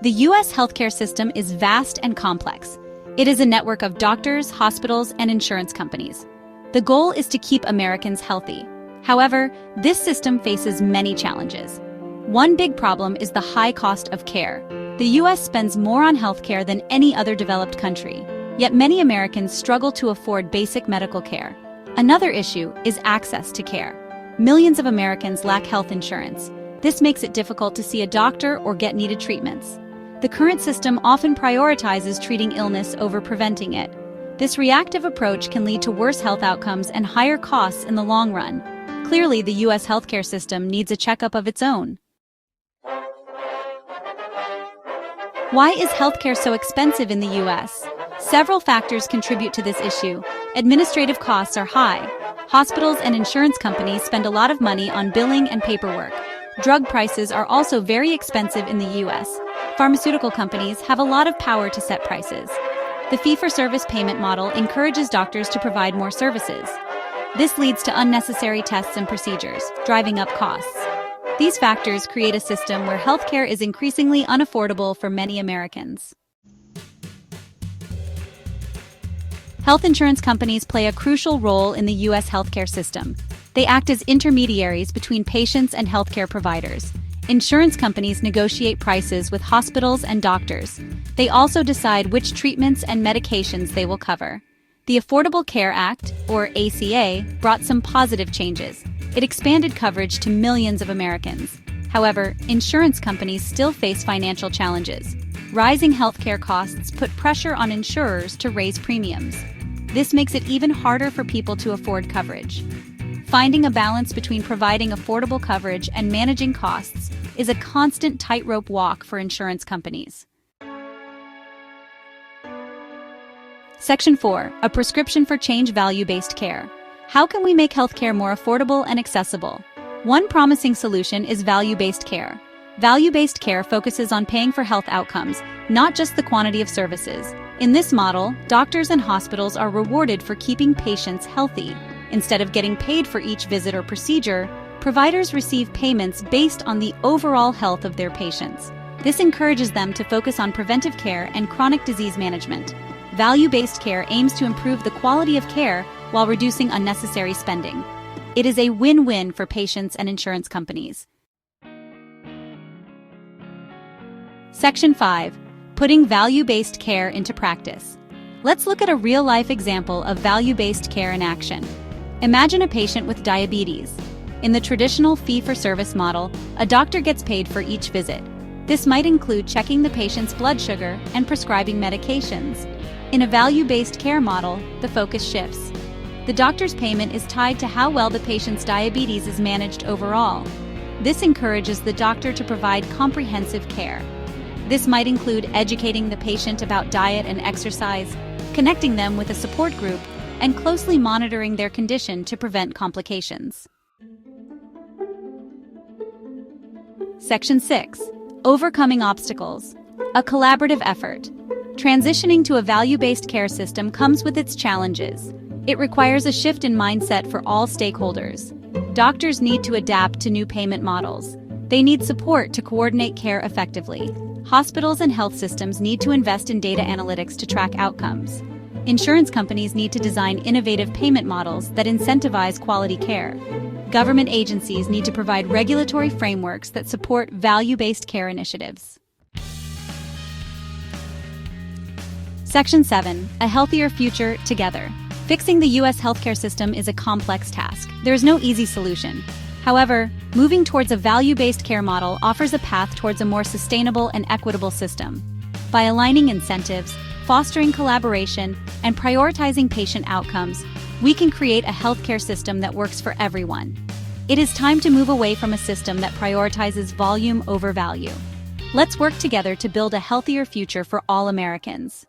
The U.S. healthcare system is vast and complex. It is a network of doctors, hospitals, and insurance companies. The goal is to keep Americans healthy. However, this system faces many challenges. One big problem is the high cost of care. The U.S. spends more on healthcare than any other developed country, yet many Americans struggle to afford basic medical care. Another issue is access to care. Millions of Americans lack health insurance. This makes it difficult to see a doctor or get needed treatments. The current system often prioritizes treating illness over preventing it. This reactive approach can lead to worse health outcomes and higher costs in the long run. Clearly, the U.S. healthcare system needs a checkup of its own. Why is healthcare so expensive in the U.S.? Several factors contribute to this issue. Administrative costs are high. Hospitals and insurance companies spend a lot of money on billing and paperwork. Drug prices are also very expensive in the U.S. Pharmaceutical companies have a lot of power to set prices. The fee-for-service payment model encourages doctors to provide more services. This leads to unnecessary tests and procedures, driving up costs. These factors create a system where healthcare is increasingly unaffordable for many Americans. Health insurance companies play a crucial role in the U.S. healthcare system. They act as intermediaries between patients and healthcare providers. Insurance companies negotiate prices with hospitals and doctors. They also decide which treatments and medications they will cover. The Affordable Care Act, or ACA, brought some positive changes. It expanded coverage to millions of Americans. However, insurance companies still face financial challenges. Rising healthcare costs put pressure on insurers to raise premiums. This makes it even harder for people to afford coverage. Finding a balance between providing affordable coverage and managing costs is a constant tightrope walk for insurance companies. Section 4. A prescription for change value-based care. How can we make healthcare more affordable and accessible? One promising solution is value-based care. Value-based care focuses on paying for health outcomes, not just the quantity of services. In this model, doctors and hospitals are rewarded for keeping patients healthy. Instead of getting paid for each visit or procedure, providers receive payments based on the overall health of their patients. This encourages them to focus on preventive care and chronic disease management. Value-based care aims to improve the quality of care while reducing unnecessary spending. It is a win-win for patients and insurance companies. Section 5. Putting value-based care into practice. Let's look at a real-life example of value-based care in action. Imagine a patient with diabetes. In the traditional fee-for-service model, a doctor gets paid for each visit. This might include checking the patient's blood sugar and prescribing medications. In a value-based care model, the focus shifts. The doctor's payment is tied to how well the patient's diabetes is managed overall. This encourages the doctor to provide comprehensive care. This might include educating the patient about diet and exercise, connecting them with a support group, and closely monitoring their condition to prevent complications. Section 6. Overcoming obstacles. A collaborative effort. Transitioning to a value-based care system comes with its challenges. It requires a shift in mindset for all stakeholders. Doctors need to adapt to new payment models. They need support to coordinate care effectively. Hospitals and health systems need to invest in data analytics to track outcomes. Insurance companies need to design innovative payment models that incentivize quality care. Government agencies need to provide regulatory frameworks that support value-based care initiatives. Section 7. A healthier future together. Fixing the U.S. healthcare system is a complex task. There is no easy solution. However, moving towards a value-based care model offers a path towards a more sustainable and equitable system. By aligning incentives, fostering collaboration, and prioritizing patient outcomes, we can create a healthcare system that works for everyone. It is time to move away from a system that prioritizes volume over value. Let's work together to build a healthier future for all Americans.